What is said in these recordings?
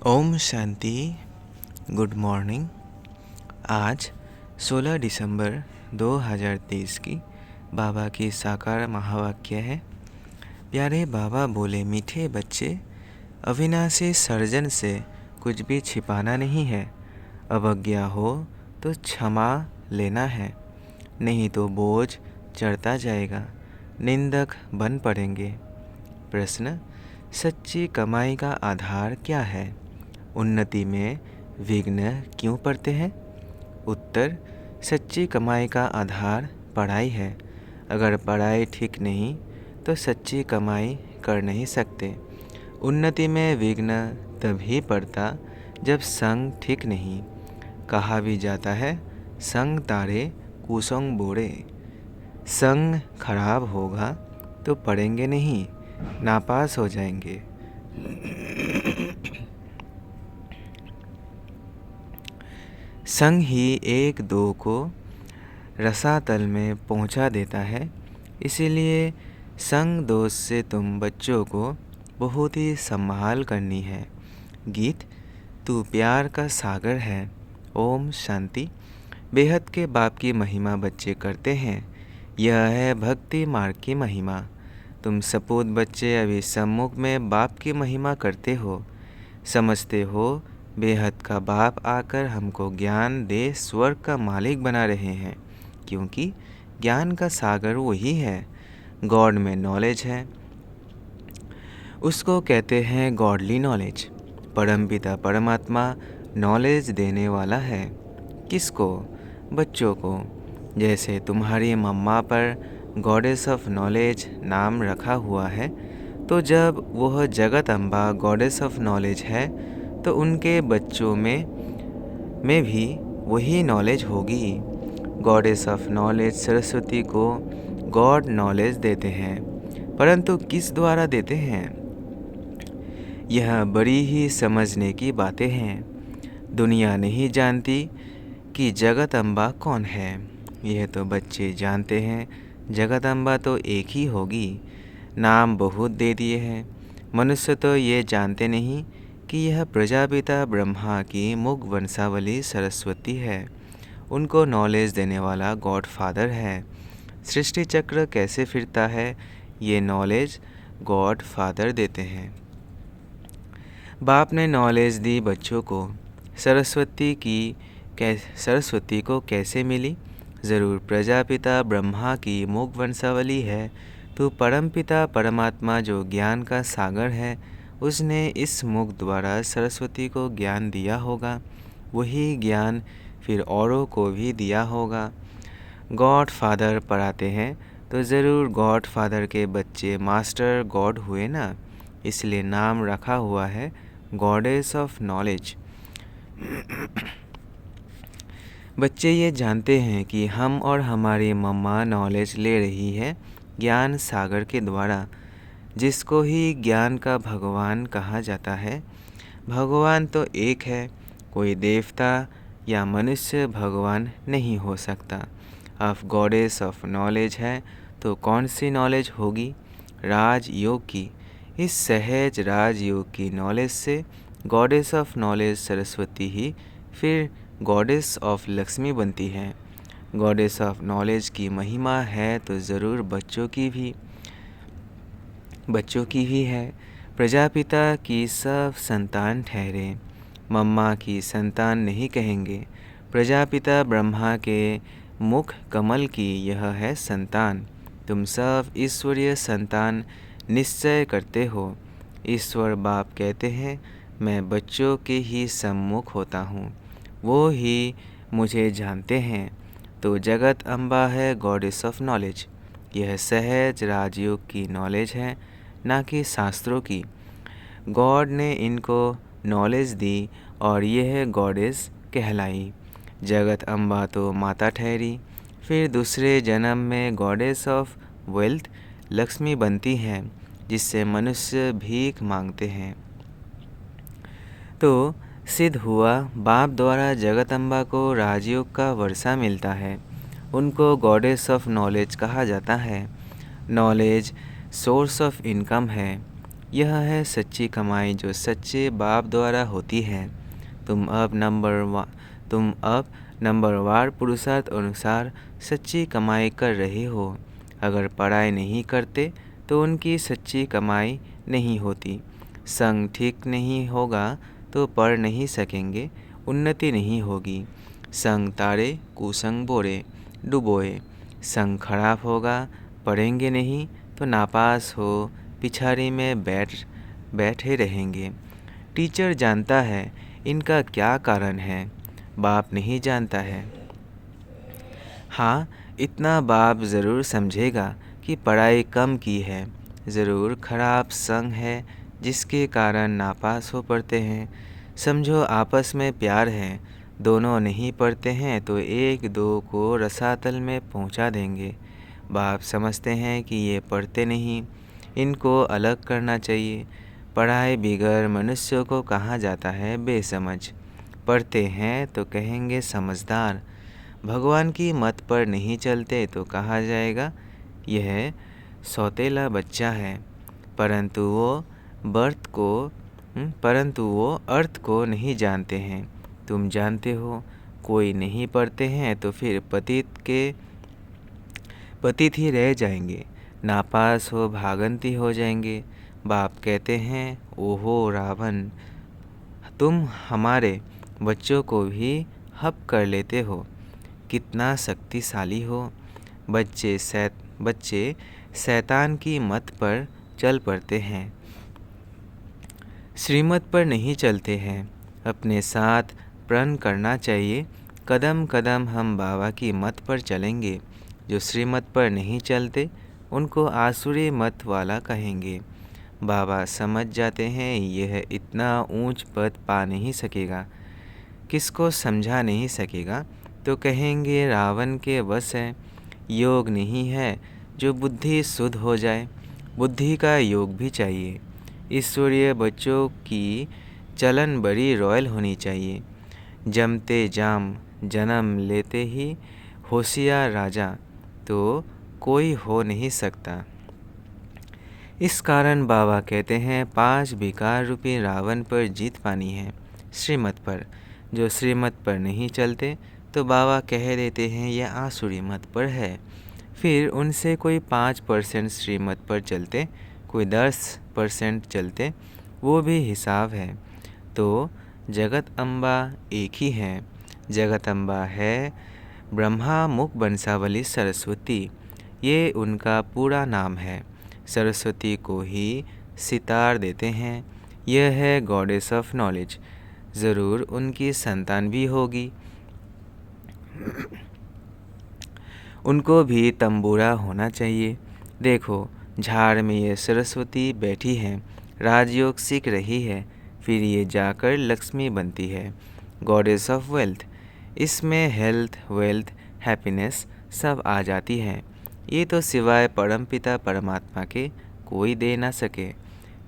Om Shanti. Good morning. आज 16 दिसंबर 2023 की बाबा की साकार महावाक्य है। प्यारे बाबा बोले, मीठे बच्चे, अविनाशी सर्जन से कुछ भी छिपाना नहीं है। अवज्ञा हो तो क्षमा लेना है, नहीं तो बोझ चढ़ता जाएगा, निंदक बन पड़ेंगे। प्रश्न: सच्ची कमाई का आधार क्या है? उन्नति में विघ्न क्यों पड़ते हैं? उत्तर: सच्ची कमाई का आधार पढ़ाई है। अगर पढ़ाई ठीक नहीं तो सच्ची कमाई कर नहीं सकते। उन्नति में विघ्न तभी पड़ता जब संग ठीक नहीं। कहा भी जाता है, संग तारे कुसंग बोरे। संग खराब होगा तो पढ़ेंगे नहीं, नापास हो जाएंगे। संग ही एक दो को रसातल में पहुंचा देता है। इसीलिए संग दोष से तुम बच्चों को बहुत ही संभाल करनी है। गीत: तू प्यार का सागर है। ओम शांति। बेहद के बाप की महिमा बच्चे करते हैं। यह है भक्ति मार्ग की महिमा। तुम सपूत बच्चे अभी सम्मुख में बाप की महिमा करते हो। समझते हो बेहद का बाप आकर हमको ज्ञान दे स्वर्ग का मालिक बना रहे हैं, क्योंकि ज्ञान का सागर वही है। गॉड में नॉलेज है, उसको कहते हैं गॉडली नॉलेज। परमपिता परमात्मा नॉलेज देने वाला है। किसको? बच्चों को। जैसे तुम्हारी मम्मा पर गॉडेस ऑफ नॉलेज नाम रखा हुआ है, तो जब वह जगत अम्बा गॉडेस ऑफ नॉलेज है तो उनके बच्चों में भी वही नॉलेज होगी। गॉडेस ऑफ नॉलेज सरस्वती को गॉड नॉलेज देते हैं, परंतु किस द्वारा देते हैं? यह बड़ी ही समझने की बातें हैं। दुनिया नहीं जानती कि जगत अम्बा कौन है। यह तो बच्चे जानते हैं, जगत अम्बा तो एक ही होगी। नाम बहुत दे दिए हैं। मनुष्य तो ये जानते नहीं कि यह प्रजापिता ब्रह्मा की मुख वंशावली सरस्वती है। उनको नॉलेज देने वाला गॉड फादर है। सृष्टि चक्र कैसे फिरता है, ये नॉलेज गॉड फादर देते हैं। बाप ने नॉलेज दी बच्चों को। सरस्वती को कैसे मिली? ज़रूर प्रजापिता ब्रह्मा की मुख वंशावली है। तो परमपिता परमात्मा जो ज्ञान का सागर है, उसने इस मुख द्वारा सरस्वती को ज्ञान दिया होगा। वही ज्ञान फिर औरों को भी दिया होगा। गॉड फादर पढ़ाते हैं तो ज़रूर गॉड फादर के बच्चे मास्टर गॉड हुए ना, इसलिए नाम रखा हुआ है गॉडेस ऑफ नॉलेज। बच्चे ये जानते हैं कि हम और हमारी मम्मा नॉलेज ले रही है ज्ञान सागर के द्वारा, जिसको ही ज्ञान का भगवान कहा जाता है। भगवान तो एक है, कोई देवता या मनुष्य भगवान नहीं हो सकता। अब गॉडेस ऑफ नॉलेज है तो कौन सी नॉलेज होगी? राजयोग की। इस सहज राजयोग की नॉलेज से गॉडेस ऑफ नॉलेज सरस्वती ही फिर गॉडेस ऑफ लक्ष्मी बनती है। गॉडेस ऑफ नॉलेज की महिमा है तो ज़रूर बच्चों की ही है। प्रजापिता की सब संतान ठहरे, मम्मा की संतान नहीं कहेंगे। प्रजापिता ब्रह्मा के मुख कमल की यह है संतान। तुम सब ईश्वरीय संतान निश्चय करते हो। ईश्वर बाप कहते हैं, मैं बच्चों के ही सम्मुख होता हूँ, वो ही मुझे जानते हैं। तो जगत अम्बा है गॉडेस ऑफ नॉलेज। यह सहज राजयोग की नॉलेज है, ना कि शास्त्रों की। गॉड ने इनको नॉलेज दी और यह गॉडेस कहलाई। जगत अम्बा तो माता ठहरी, फिर दूसरे जन्म में गॉडेस ऑफ वेल्थ लक्ष्मी बनती हैं, जिससे मनुष्य भीख मांगते हैं। तो सिद्ध हुआ बाप द्वारा जगत अम्बा को राजयोग का वर्षा मिलता है। उनको गॉडेस ऑफ नॉलेज कहा जाता है। नॉलेज सोर्स ऑफ इनकम है। यह है सच्ची कमाई जो सच्चे बाप द्वारा होती है। तुम अब नंबरवार पुरुषार्थ अनुसार सच्ची कमाई कर रहे हो। अगर पढ़ाई नहीं करते तो उनकी सच्ची कमाई नहीं होती। संग ठीक नहीं होगा तो पढ़ नहीं सकेंगे, उन्नति नहीं होगी। संग तारे कुसंग बोरे डुबोए। संग खराब होगा, पढ़ेंगे नहीं तो नापास हो पिछाड़ी में बैठे रहेंगे। टीचर जानता है इनका क्या कारण है, बाप नहीं जानता है। हाँ, इतना बाप ज़रूर समझेगा कि पढ़ाई कम की है, ज़रूर खराब संग है जिसके कारण नापास हो पड़ते हैं। समझो आपस में प्यार है, दोनों नहीं पढ़ते हैं तो एक दो को रसातल में पहुंचा देंगे। बाप समझते हैं कि ये पढ़ते नहीं, इनको अलग करना चाहिए। पढ़ाई बिगड़ मनुष्यों को कहा जाता है बेसमझ। पढ़ते हैं तो कहेंगे समझदार। भगवान की मत पर नहीं चलते तो कहा जाएगा यह सौतेला बच्चा है। परंतु वो अर्थ को नहीं जानते हैं। तुम जानते हो, कोई नहीं पढ़ते हैं तो फिर पतित ही रह जाएंगे, नापास हो भागंती हो जाएंगे। बाप कहते हैं, ओहो रावण, तुम हमारे बच्चों को भी हप कर लेते हो, कितना शक्तिशाली हो। बच्चे शैतान की मत पर चल पड़ते हैं, श्रीमत पर नहीं चलते हैं। अपने साथ प्रण करना चाहिए, कदम कदम हम बाबा की मत पर चलेंगे। जो श्रीमत पर नहीं चलते उनको आसुरी मत वाला कहेंगे। बाबा समझ जाते हैं यह इतना ऊंच पद पा नहीं सकेगा, किसको समझा नहीं सकेगा तो कहेंगे रावण के वश है। योग नहीं है जो बुद्धि शुद्ध हो जाए, बुद्धि का योग भी चाहिए। ईश्वरीय बच्चों की चलन बड़ी रॉयल होनी चाहिए। जमते जाम जन्म लेते ही होशियार राजा तो कोई हो नहीं सकता। इस कारण बाबा कहते हैं 5 विकार रूपी रावण पर जीत पानी है, श्रीमत पर। जो श्रीमत पर नहीं चलते तो बाबा कह देते हैं यह आसुरी मत पर है। फिर उनसे कोई 5% श्रीमत पर चलते, कोई 10% चलते, वो भी हिसाब है। तो जगत अम्बा एक ही है। जगत अम्बा है ब्रह्मा मुख बंसावली सरस्वती, ये उनका पूरा नाम है। सरस्वती को ही सितार देते हैं। यह है गॉडेस ऑफ नॉलेज। ज़रूर उनकी संतान भी होगी, उनको भी तंबूरा होना चाहिए। देखो झाड़ में ये सरस्वती बैठी है, राजयोग सीख रही है, फिर ये जाकर लक्ष्मी बनती है, गॉडेस ऑफ वेल्थ। इसमें हेल्थ, वेल्थ, हैप्पीनेस सब आ जाती है। ये तो सिवाय परमपिता परमात्मा के कोई दे ना सके।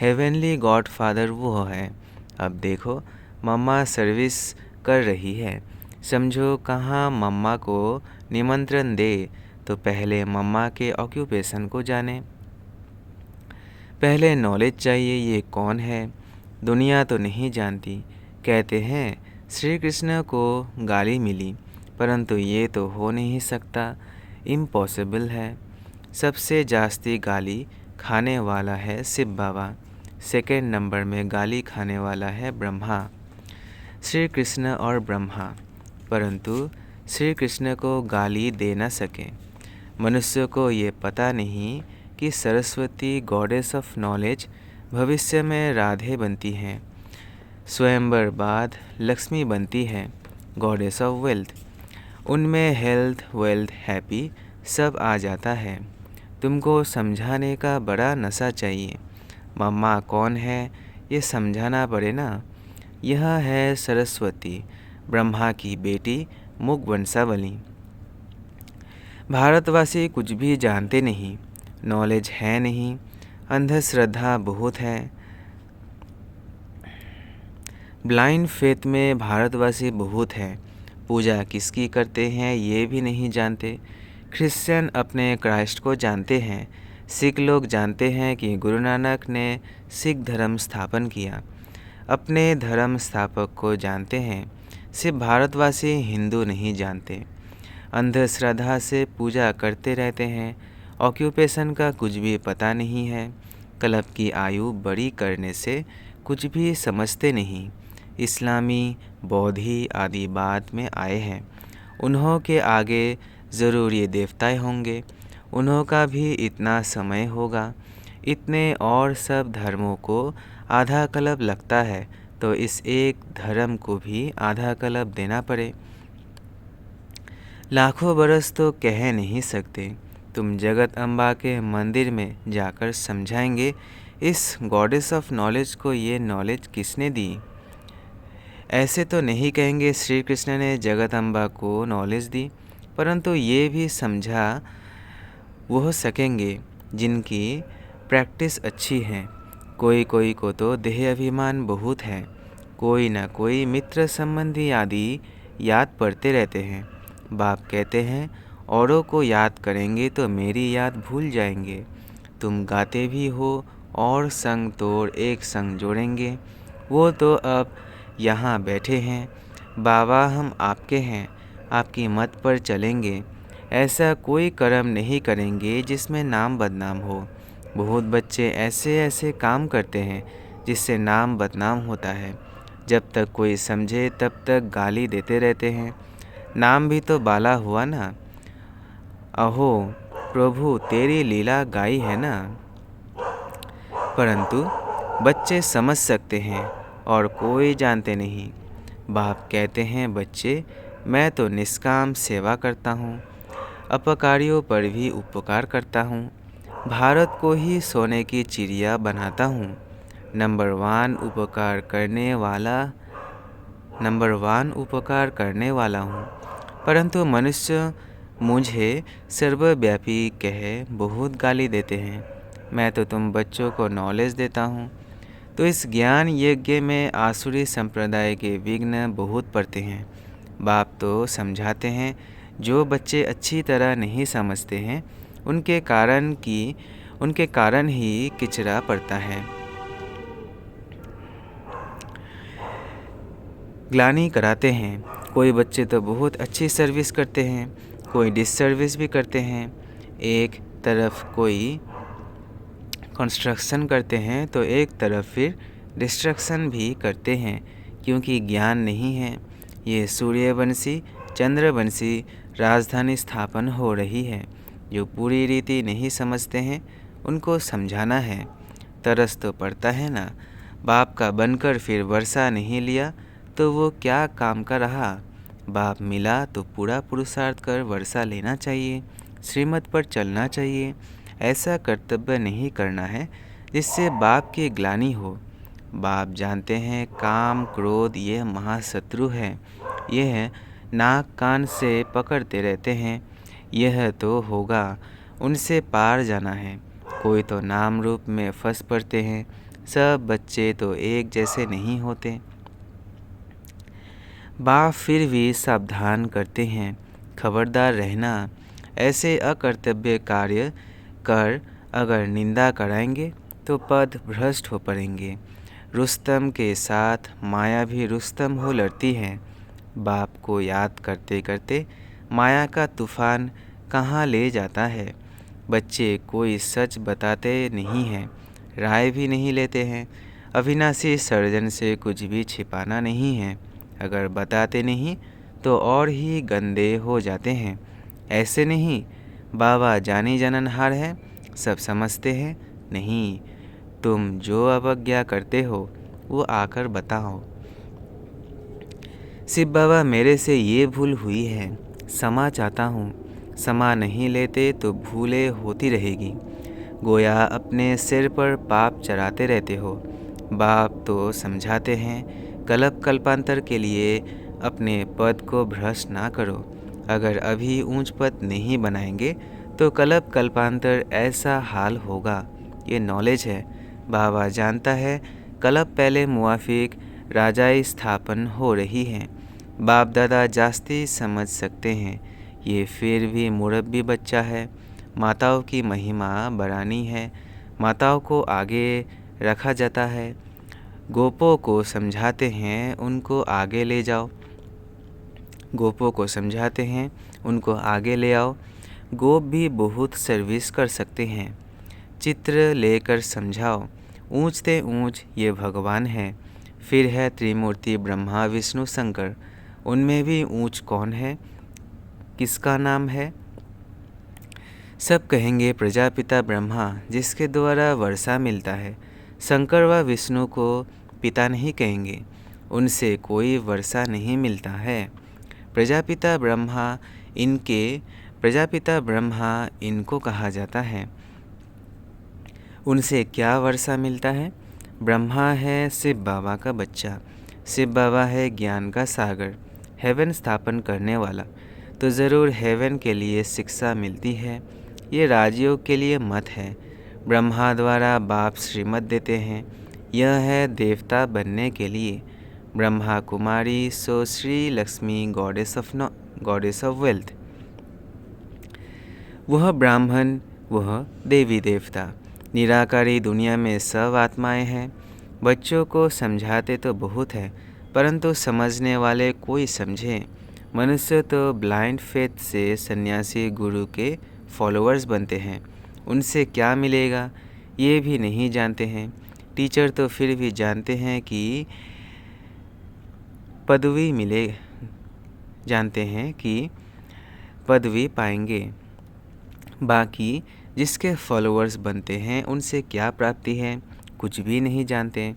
हेवनली गॉड फादर वो है। अब देखो मम्मा सर्विस कर रही है, समझो कहाँ मम्मा को निमंत्रण दे तो पहले मम्मा के ऑक्यूपेशन को जाने। पहले नॉलेज चाहिए ये कौन है, दुनिया तो नहीं जानती। कहते हैं श्री कृष्ण को गाली मिली, परंतु ये तो हो नहीं सकता, इम्पॉसिबल है। सबसे जास्ती गाली खाने वाला है शिव बाबा, सेकेंड नंबर में गाली खाने वाला है ब्रह्मा, श्री कृष्ण और ब्रह्मा। परंतु श्री कृष्ण को गाली दे न सके। मनुष्य को ये पता नहीं कि सरस्वती गॉडेस ऑफ नॉलेज भविष्य में राधे बनती हैं, स्वयंवर बाद लक्ष्मी बनती है, गॉडेस ऑफ वेल्थ। उनमें हेल्थ, वेल्थ, हैप्पी सब आ जाता है। तुमको समझाने का बड़ा नशा चाहिए। मम्मा कौन है ये समझाना पड़े ना। यह है सरस्वती, ब्रह्मा की बेटी मुख बंसावली। भारतवासी कुछ भी जानते नहीं, नॉलेज है नहीं, अंधश्रद्धा बहुत है। ब्लाइंड फेथ में भारतवासी बहुत है। पूजा किसकी करते हैं ये भी नहीं जानते। क्रिश्चियन अपने क्राइस्ट को जानते हैं, सिख लोग जानते हैं कि गुरु नानक ने सिख धर्म स्थापन किया। अपने धर्म स्थापक को जानते हैं, सिर्फ भारतवासी हिंदू नहीं जानते। अंधश्रद्धा से पूजा करते रहते हैं। ऑक्यूपेशन का कुछ भी पता नहीं है। क्लब की आयु बड़ी करने से कुछ भी समझते नहीं। इस्लामी, बौद्धि आदि बाद में आए हैं। उन्हों के आगे ज़रूर ये देवताएं होंगे। उन्हों का भी इतना समय होगा। इतने और सब धर्मों को आधा क्लब लगता है तो इस एक धर्म को भी आधा क्लब देना पड़े। लाखों बरस तो कह नहीं सकते। तुम जगत अम्बा के मंदिर में जाकर समझाएंगे इस गॉडेस ऑफ नॉलेज को ये नॉलेज किसने दी। ऐसे तो नहीं कहेंगे श्री कृष्ण ने जगत अम्बा को नॉलेज दी, परंतु ये भी समझा वो सकेंगे जिनकी प्रैक्टिस अच्छी है। कोई कोई को तो देह अभिमान बहुत है। कोई न कोई मित्र संबंधी आदि याद पड़ते रहते हैं। बाप कहते हैं औरों को याद करेंगे तो मेरी याद भूल जाएंगे। तुम गाते भी हो और संग तोड़ एक संग जोड़ेंगे। वो तो अब यहाँ बैठे हैं। बाबा हम आपके हैं, आपकी मत पर चलेंगे। ऐसा कोई कर्म नहीं करेंगे जिसमें नाम बदनाम हो। बहुत बच्चे ऐसे ऐसे काम करते हैं जिससे नाम बदनाम होता है। जब तक कोई समझे तब तक गाली देते रहते हैं। नाम भी तो बाला हुआ ना। अहो प्रभु तेरी लीला गाई है ना। परंतु बच्चे समझ सकते हैं और कोई जानते नहीं। बाप कहते हैं बच्चे मैं तो निष्काम सेवा करता हूँ, अपकारियों पर भी उपकार करता हूँ, भारत को ही सोने की चिड़िया बनाता हूँ। नंबर वन उपकार करने वाला हूँ। परंतु मनुष्य मुझे सर्वव्यापी कह बहुत गाली देते हैं। मैं तो तुम बच्चों को नॉलेज देता हूँ। तो इस ज्ञान यज्ञ में आसुरी संप्रदाय के विघ्न बहुत पड़ते हैं। बाप तो समझाते हैं जो बच्चे अच्छी तरह नहीं समझते हैं उनके कारण ही किचरा पड़ता है। ग्लानि कराते हैं। कोई बच्चे तो बहुत अच्छी सर्विस करते हैं, कोई डिससर्विस भी करते हैं। एक तरफ कोई कंस्ट्रक्शन करते हैं तो एक तरफ फिर डिस्ट्रक्शन भी करते हैं, क्योंकि ज्ञान नहीं है। ये सूर्यवंशी चंद्रवंशी राजधानी स्थापन हो रही है। जो पूरी रीति नहीं समझते हैं उनको समझाना है। तरस तो पड़ता है ना। बाप का बनकर फिर वर्षा नहीं लिया तो वो क्या काम का रहा। बाप मिला तो पूरा पुरुषार्थ कर वर्षा लेना चाहिए, श्रीमत पर चलना चाहिए। ऐसा कर्तव्य नहीं करना है जिससे बाप की ग्लानि हो। बाप जानते हैं काम क्रोध ये महाशत्रु है। यह नाक कान से पकड़ते रहते हैं। यह तो होगा, उनसे पार जाना है। कोई तो नाम रूप में फंस पड़ते हैं। सब बच्चे तो एक जैसे नहीं होते। बाप फिर भी सावधान करते हैं, खबरदार रहना। ऐसे अकर्तव्य कार्य कर अगर निंदा कराएंगे तो पद भ्रष्ट हो पड़ेंगे। रुस्तम के साथ माया भी रुस्तम हो लड़ती है। बाप को याद करते करते माया का तूफान कहाँ ले जाता है। बच्चे कोई सच बताते नहीं हैं, राय भी नहीं लेते हैं। अविनाशी सर्जन से कुछ भी छिपाना नहीं है। अगर बताते नहीं तो और ही गंदे हो जाते हैं। ऐसे नहीं बाबा जानी जननहार है, सब समझते हैं। नहीं, तुम जो अवज्ञा करते हो वो आकर बताओ। शिव बाबा मेरे से ये भूल हुई है, क्षमा चाहता हूँ। क्षमा नहीं लेते तो भूलें होती रहेगी। गोया अपने सिर पर पाप चढ़ाते रहते हो। बाप तो समझाते हैं कल्प कल्पांतर के लिए अपने पद को भ्रष्ट ना करो। अगर अभी ऊंच पद नहीं बनाएंगे तो कल्प कल्पांतर ऐसा हाल होगा। ये नॉलेज है। बाबा जानता है कल्प पहले मुआफिक राजाई स्थापन हो रही है। बाप दादा जास्ती समझ सकते हैं। ये फिर भी मुरब्बी बच्चा है। माताओं की महिमा बढ़ानी है, माताओं को आगे रखा जाता है। गोपों को समझाते हैं, उनको आगे ले जाओ। गोपों को समझाते हैं, उनको आगे ले आओ। गोप भी बहुत सर्विस कर सकते हैं। चित्र लेकर समझाओ, ऊंचते ऊंच ये भगवान है। फिर है त्रिमूर्ति ब्रह्मा विष्णु शंकर, उनमें भी ऊंच कौन है, किसका नाम है? सब कहेंगे प्रजापिता ब्रह्मा, जिसके द्वारा वर्षा मिलता है। शंकर व विष्णु को पिता नहीं कहेंगे, उनसे कोई वर्षा नहीं मिलता है। प्रजापिता ब्रह्मा इनको कहा जाता है। उनसे क्या वर्षा मिलता है? ब्रह्मा है शिव बाबा का बच्चा, शिव बाबा है ज्ञान का सागर, हेवन स्थापन करने वाला, तो ज़रूर हेवन के लिए शिक्षा मिलती है। ये राजयोग के लिए मत है। ब्रह्मा द्वारा बाप श्रीमत देते हैं, यह है देवता बनने के लिए। Brahma Kumari so Shri Lakshmi goddess of wealth. वह ब्राह्मण, वह देवी देवता। निराकारी दुनिया में सब आत्माएं हैं। बच्चों को समझाते तो बहुत है, परंतु समझने वाले कोई समझे। मनुष्य तो ब्लाइंड फेथ से सन्यासी गुरु के फॉलोअर्स बनते हैं, उनसे क्या मिलेगा ये भी नहीं जानते हैं। टीचर तो फिर भी जानते हैं कि पदवी पाएंगे। बाकी जिसके फॉलोअर्स बनते हैं उनसे क्या प्राप्ति है, कुछ भी नहीं जानते।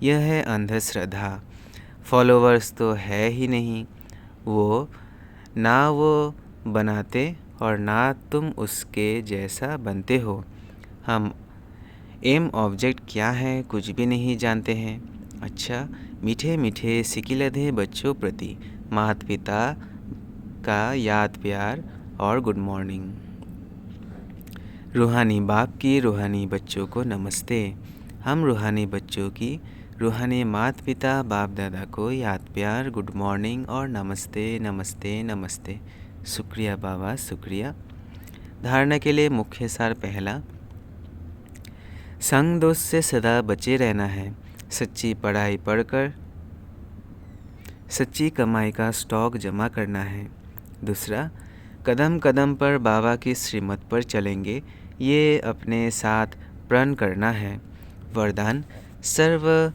यह है अंधश्रद्धा। फॉलोअर्स तो है ही नहीं, वो बनाते और ना तुम उसके जैसा बनते हो। हम एम ऑब्जेक्ट क्या है कुछ भी नहीं जानते हैं। अच्छा, मीठे मीठे सिकिलधे बच्चों प्रति माता पिता का याद प्यार और गुड मॉर्निंग। रूहानी बाप की रूहानी बच्चों को नमस्ते। हम रूहानी बच्चों की रूहानी माता पिता बाप दादा को याद प्यार, गुड मॉर्निंग और नमस्ते नमस्ते नमस्ते। शुक्रिया बाबा, शुक्रिया। धारणा के लिए मुख्य सार पहला, संग दोष से सदा बचे रहना है। सच्ची पढ़ाई पढ़कर सच्ची कमाई का स्टॉक जमा करना है। दूसरा, कदम कदम पर बाबा की श्रीमत पर चलेंगे, ये अपने साथ प्रण करना है। वरदान, सर्व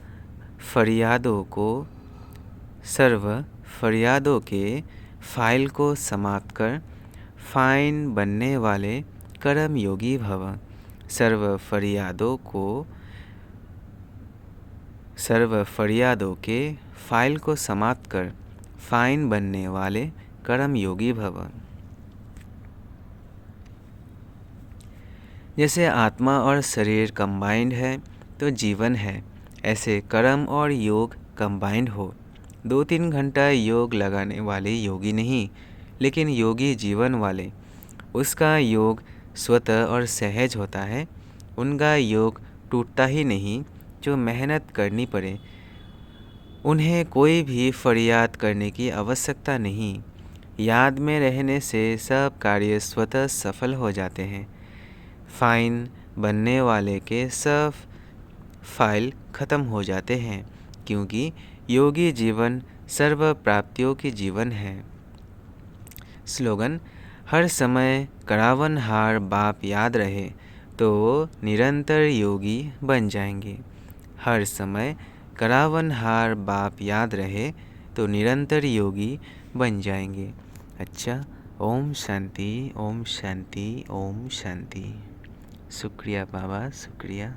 फरियादों के फाइल को समाप्त कर फाइन बनने वाले कर्म योगी भव। सर्व फरियादों के फाइल को समाप्त कर फाइन बनने वाले कर्म योगी भव। जैसे आत्मा और शरीर कंबाइंड है तो जीवन है, ऐसे कर्म और योग कंबाइंड हो। 2-3 घंटा योग लगाने वाले योगी नहीं, लेकिन योगी जीवन वाले। उसका योग स्वतः और सहज होता है। उनका योग टूटता ही नहीं जो मेहनत करनी पड़े। उन्हें कोई भी फरियाद करने की आवश्यकता नहीं। याद में रहने से सब कार्य स्वतः सफल हो जाते हैं। फाइन बनने वाले के सब फाइल खत्म हो जाते हैं, क्योंकि योगी जीवन सर्व प्राप्तियों की जीवन है। स्लोगन, हर समय करावनहार बाप याद रहे तो वो निरंतर योगी बन जाएंगे। हर समय करावनहार बाप याद रहे तो निरंतर योगी बन जाएंगे। अच्छा, ओम शांति, ओम शांति, ओम शांति। शुक्रिया बाबा, शुक्रिया।